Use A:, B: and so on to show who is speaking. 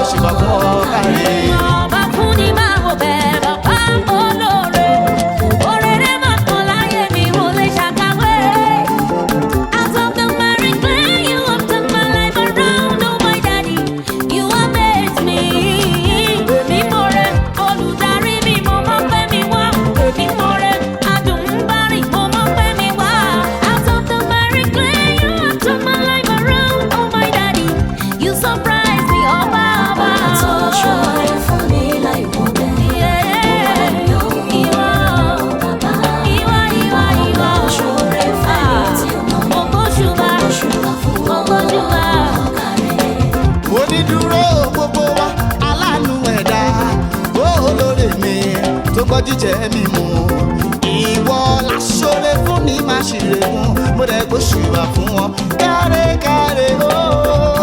A: gbóṣùbà fún ọ káre.
B: ọba fún ni máa wò bẹ́ẹ̀ bàbá olóore. Orere máa kàn láyé mi mo lè ṣàkàwé. Out of the married clay, you have turned my life around. Oh my daddy, you amaze me. Èmi mọ̀ rẹ̀, olùdarí mi mo mọ̀ pé mi wá. Èmi mọ̀ rẹ̀, adùnbárì mo mọ̀ pé mi wá. Out of the married clay, you have turned my life around. Oh my daddy, you surprise me, ọba ọba.
C: Àtọ̀ṣọ́rẹ́ fún mi láì wọ́n bẹ́ẹ̀.
B: Ìwọ, ìwọ, ìwọ.
C: Àtọ̀ṣọ́rẹ́ fún mi tí ó mọ̀ mí.
B: Ògbóṣùbà,
C: Gbóṣùbà fún ọ
B: ògbóṣùbà.
C: káre.
A: Onídúró gbogbo wa aláàánú ẹ̀dá olóore mi tó gbọ́ jíjẹ mímu. Ìwọ láṣọrẹ fún ní máa ṣìrè fún mo dẹ̀ gbóṣùbà fún ọ káre káre ooo.